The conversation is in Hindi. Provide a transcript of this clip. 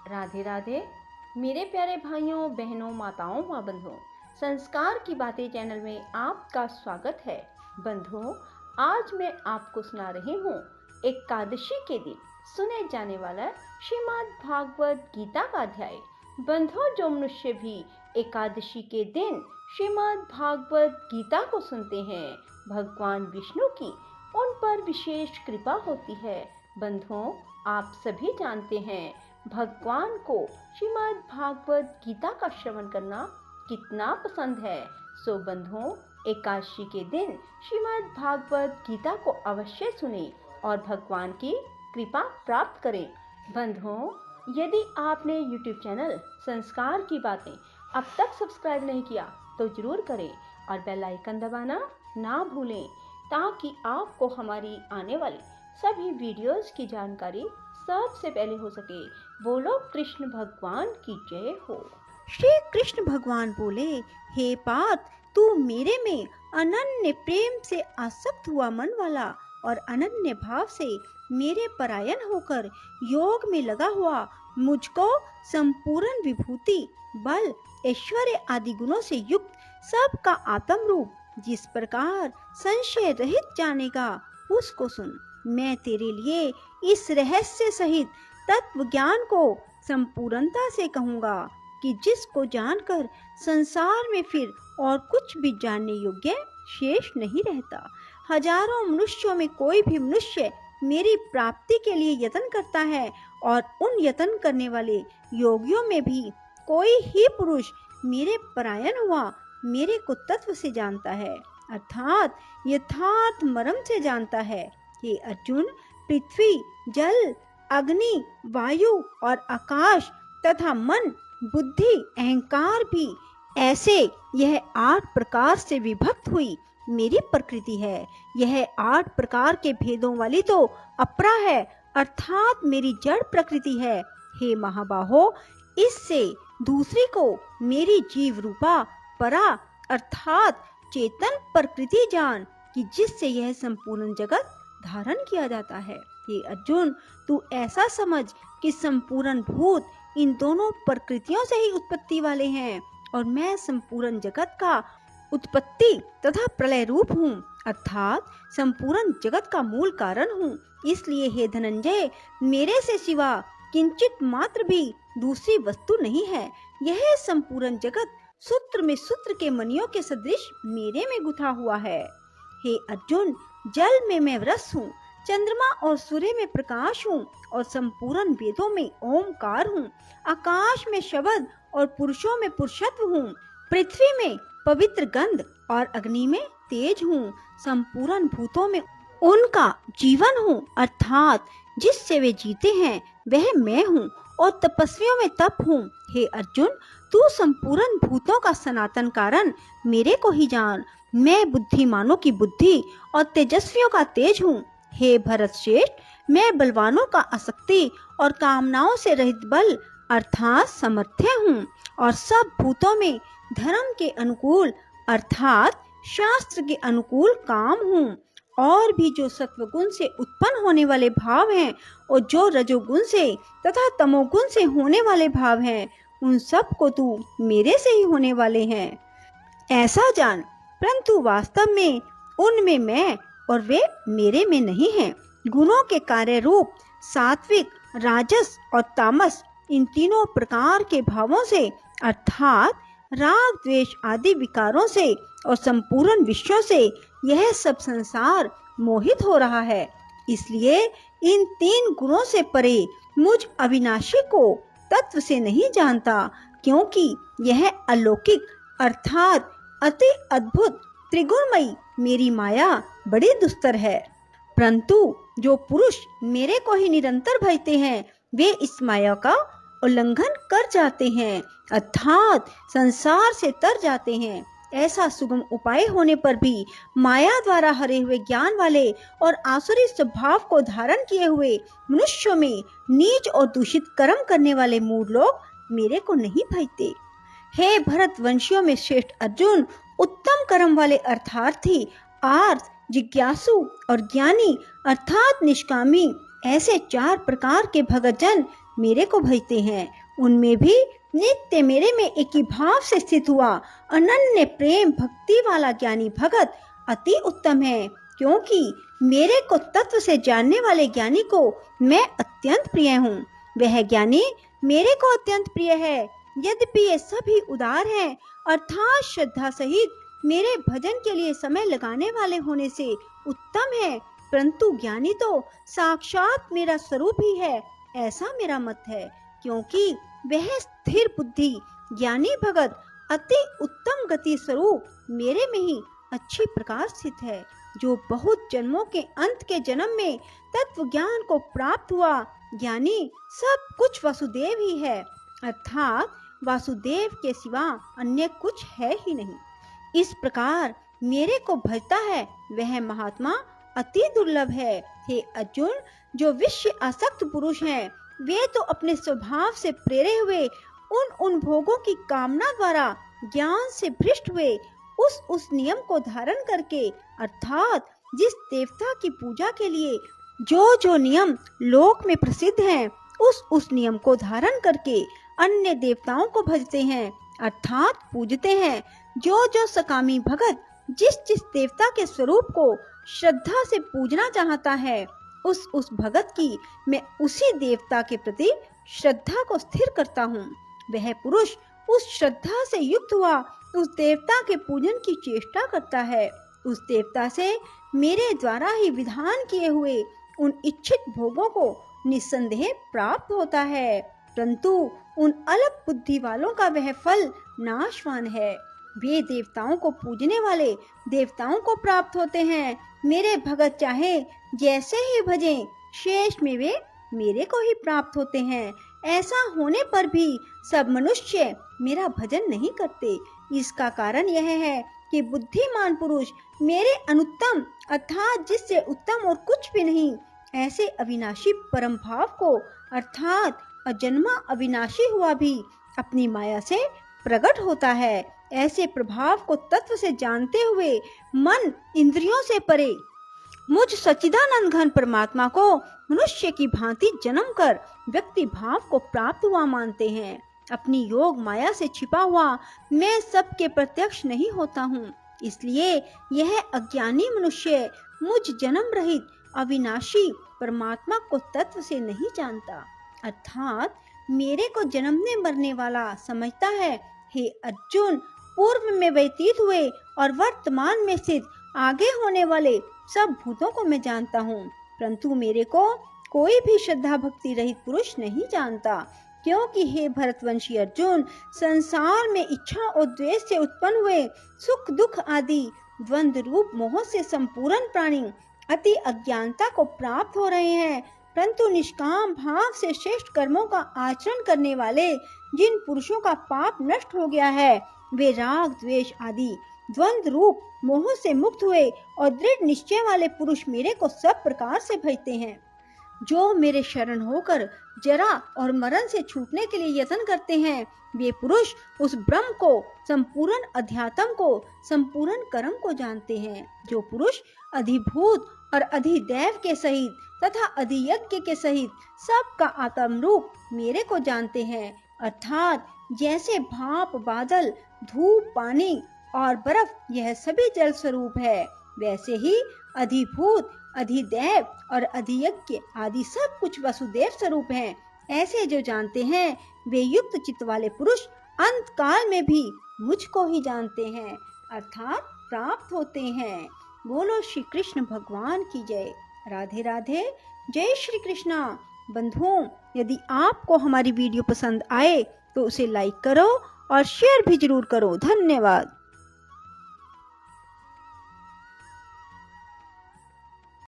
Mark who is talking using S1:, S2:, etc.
S1: राधे राधे मेरे प्यारे भाइयों बहनों माताओं व बंधुओं, संस्कार की बातें चैनल में आपका स्वागत है। बंधुओं, आज मैं आपको सुना रही हूँ एकादशी के दिन सुने जाने वाला श्रीमद् भागवत गीता का अध्याय। बंधुओं, जो मनुष्य भी एकादशी के दिन श्रीमद् भागवत गीता को सुनते हैं, भगवान विष्णु की उन पर विशेष कृपा होती है। बंधुओं, आप सभी जानते हैं भगवान को श्रीमद् भागवत गीता का श्रवण करना कितना पसंद है। सो बंधुओं, एकादशी के दिन श्रीमद् भागवत गीता को अवश्य सुने और भगवान की कृपा प्राप्त करें। बंधुओं, यदि आपने YouTube चैनल संस्कार की बातें अब तक सब्सक्राइब नहीं किया तो जरूर करें और बेल आइकन दबाना ना भूलें, ताकि आपको हमारी आने वाली सभी वीडियोस की जानकारी सबसे पहले हो सके। बोलो कृष्ण भगवान की जय हो।
S2: श्री कृष्ण भगवान बोले, हे पार्थ, तू मेरे में अनन्य प्रेम से आसक्त हुआ मन वाला और अनन्य भाव से मेरे परायण होकर योग में लगा हुआ मुझको संपूर्ण विभूति, बल, ऐश्वर्य आदि गुणों से युक्त सबका आत्म रूप जिस प्रकार संशय रहित जानेगा, उसको सुन। मैं तेरे लिए इस रहस्य सहित तत्व ज्ञान को संपूर्णता से कहूँगा कि जिसको जानकर संसार में फिर और कुछ भी जानने योग्य शेष नहीं रहता। हजारों मनुष्यों में कोई भी मनुष्य मेरी प्राप्ति के लिए यत्न करता है और उन यत्न करने वाले योगियों में भी कोई ही पुरुष मेरे परायण हुआ मेरे को तत्व से जानता है, अर्थात यथार्थ मर्म से जानता है। हे अर्जुन, पृथ्वी, जल, अग्नि, वायु और आकाश तथा मन, बुद्धि, अहंकार भी ऐसे यह 8 प्रकार से विभक्त हुई मेरी प्रकृति है। यह 8 प्रकार के भेदों वाली तो अपरा है, अर्थात मेरी जड़ प्रकृति है। हे महाबाहो, इससे दूसरी को मेरी जीव रूपा परा अर्थात चेतन प्रकृति जान कि जिससे यह संपूर्ण जगत धारण किया जाता है। हे अर्जुन, तू ऐसा समझ कि संपूर्ण भूत इन दोनों प्रकृतियों से ही उत्पत्ति वाले हैं और मैं संपूर्ण जगत का उत्पत्ति तथा प्रलय रूप हूँ, अर्थात संपूर्ण जगत का मूल कारण हूँ। इसलिए हे धनंजय, मेरे से सिवा किंचित मात्र भी दूसरी वस्तु नहीं है। यह संपूर्ण जगत सूत्र में सूत्र के मणियों के सदृश मेरे में गुथा हुआ है। हे अर्जुन, जल में मैं रस हूँ, चंद्रमा और सूर्य में प्रकाश हूँ और संपूर्ण वेदों में ओमकार हूँ। आकाश में शब्द और पुरुषों में पुरुषत्व हूँ। पृथ्वी में पवित्र गंध और अग्नि में तेज हूँ। संपूर्ण भूतों में उनका जीवन हूँ, अर्थात जिससे वे जीते हैं वह मैं हूँ और तपस्वियों में तप हूँ। हे अर्जुन, तू संपूर्ण भूतों का सनातन कारण मेरे को ही जान। मैं बुद्धिमानों की बुद्धि और तेजस्वियों का तेज हूँ। हे भरत श्रेष्ठ, मैं बलवानों का आसक्ति और कामनाओं से रहित बल अर्थात सामर्थ्य हूँ और सब भूतों में धर्म के अनुकूल अर्थात शास्त्र के अनुकूल काम हूँ। और भी जो सत्वगुण से उत्पन्न होने वाले भाव हैं और जो रजोगुण से तथा तमोगुण से होने वाले भाव हैं, उन सब को तू मेरे से ही होने वाले हैं ऐसा जान। परंतु वास्तव में उनमें मैं और वे मेरे में नहीं हैं। गुणों के कार्य रूप सात्विक, राजस और तामस, इन तीनों प्रकार के भावों से अर्थात राग, द्वेष आदि विकारों से और संपूर्ण विश्व से यह सब संसार मोहित हो रहा है। इसलिए इन 3 गुणों से परे मुझ अविनाशी को तत्व से नहीं जानता, क्योंकि यह अलौकिक अर्थात अति अद्भुत त्रिगुणमयी मेरी माया बड़ी दुस्तर है। परंतु जो पुरुष मेरे को ही निरंतर भजते हैं, वे इस माया का उल्लंघन कर जाते हैं, अर्थात संसार से तर जाते हैं। ऐसा सुगम उपाय होने पर भी माया द्वारा हरे हुए ज्ञान वाले और आसुरी स्वभाव को धारण किए हुए मनुष्यों में नीच और दूषित कर्म करने वाले मूढ़ लोग मेरे को नहीं भजते। हे भरत वंशियों में श्रेष्ठ अर्जुन, उत्तम कर्म वाले अर्थार्थी, आर्थ, जिज्ञासु और ज्ञानी अर्थात निष्कामी, ऐसे 4 प्रकार के भगतजन मेरे को भजते हैं, उनमें भी नित्य मेरे में एक ही भाव से स्थित हुआ अनन्य प्रेम भक्ति वाला ज्ञानी भगत अति उत्तम है, क्योंकि मेरे को तत्व से जानने वाले ज्ञानी को मैं अत्यंत प्रिय हूँ। वह ज्ञानी मेरे को अत्यंत प्रिय है। यद्यपि ये सभी उदार हैं, अर्थात श्रद्धा सहित मेरे भजन के लिए समय लगाने वाले होने से उत्तम है, परंतु ज्ञानी तो साक्षात मेरा स्वरूप ही है, ऐसा मेरा मत है। क्योंकि वह स्थिर बुद्धि ज्ञानी भगत अति उत्तम गति स्वरूप मेरे में ही अच्छी प्रकार स्थित है, जो बहुत जन्मों के अंत के जन्म में तत्व ज्ञान को प्राप्त हुआ ज्ञानी सब कुछ वासुदेव ही है, अर्थात वासुदेव के सिवा अन्य कुछ है ही नहीं। इस प्रकार मेरे को भजता है वह महात्मा अति दुर्लभ है। हे अर्जुन, जो विषय आसक्त पुरुष हैं, वे तो अपने स्वभाव से प्रेरे हुए उन भोगों की कामना द्वारा ज्ञान से भ्रष्ट हुए उस नियम को धारण करके, अर्थात जिस देवता की पूजा के लिए जो नियम लोक में प्रसिद्ध हैं, उस नियम को धारण करके अन्य देवताओं को भजते हैं, अर्थात पूजते हैं। जो सकामी भगत जिस देवता के स्वरूप को श्रद्धा से पूजना चाहता है, उस भगत की मैं उसी देवता के प्रति श्रद्धा को स्थिर करता हूँ। वह पुरुष उस श्रद्धा से युक्त हुआ उस देवता के पूजन की चेष्टा करता है। उस देवता से मेरे द्वारा ही विधान किए हुए उन इच्छित भोगों को निस्संदेह प्राप्त होता है, परंतु उन अल्प बुद्धि वालों का वह फल नाशवान है। वे देवताओं को पूजने वाले देवताओं को प्राप्त होते हैं। मेरे भगत चाहे जैसे ही भजें, शेष में वे मेरे को ही प्राप्त होते हैं। ऐसा होने पर भी सब मनुष्य मेरा भजन नहीं करते। इसका कारण यह है कि बुद्धिमान पुरुष मेरे अनुत्तम अर्थात जिससे उत्तम और कुछ भी नहीं ऐसे अविनाशी परम भाव को, अर्थात अजन्मा अविनाशी हुआ भी अपनी माया से प्रकट होता है। ऐसे प्रभाव को तत्व से जानते हुए मन इंद्रियों से परे मुझ सच्चिदानंद घन परमात्मा को मनुष्य की भांति जन्म कर व्यक्ति भाव को प्राप्त हुआ मानते हैं। अपनी योग माया से छिपा हुआ मैं सबके प्रत्यक्ष नहीं होता हूँ, इसलिए यह अज्ञानी मनुष्य मुझ जन्म रहित अविनाशी परमात्मा को तत्व से नहीं जानता, अर्थात मेरे को जन्मने मरने वाला समझता है। हे अर्जुन, पूर्व में व्यतीत हुए और वर्तमान में स्थित आगे होने वाले सब भूतों को मैं जानता हूँ, परंतु मेरे को कोई भी श्रद्धा भक्ति रहित पुरुष नहीं जानता। क्योंकि हे भरतवंशी अर्जुन, संसार में इच्छा और द्वेष से उत्पन्न हुए सुख दुख आदि द्वंद्व रूप मोह से संपूर्ण प्राणी अति अज्ञानता को प्राप्त हो रहे हैं, परंतु निष्काम भाव से श्रेष्ठ कर्मों का आचरण करने वाले जिन पुरुषों का पाप नष्ट हो गया है, वे राग द्वेष आदि द्वंद्व रूप मोह से मुक्त हुए और दृढ़ निश्चय वाले पुरुष मेरे को सब प्रकार से भजते हैं। जो मेरे शरण होकर जरा और मरण से छूटने के लिए यत्न करते हैं, वे पुरुष उस ब्रह्म को, संपूर्ण अध्यात्म को, संपूर्ण कर्म को जानते हैं। जो पुरुष अधिभूत और अधिदैव के सहित तथा अधियज्ञ के सहित सबका आत्म रूप मेरे को जानते हैं, अर्थात जैसे भाप बादल धूप पानी और बर्फ यह सभी जल स्वरूप है, वैसे ही अधिभूत अधिदैव और अधियज्ञ आदि सब कुछ वसुदेव स्वरूप हैं। ऐसे जो जानते हैं वे युक्त चित्त वाले पुरुष अंत काल में भी मुझको ही जानते हैं, अर्थात प्राप्त होते हैं। बोलो श्री कृष्ण भगवान की जय। राधे राधे। जय श्री कृष्णा। बंधुओं, यदि आपको हमारी वीडियो पसंद आए तो उसे लाइक करो और शेयर भी जरूर करो। धन्यवाद।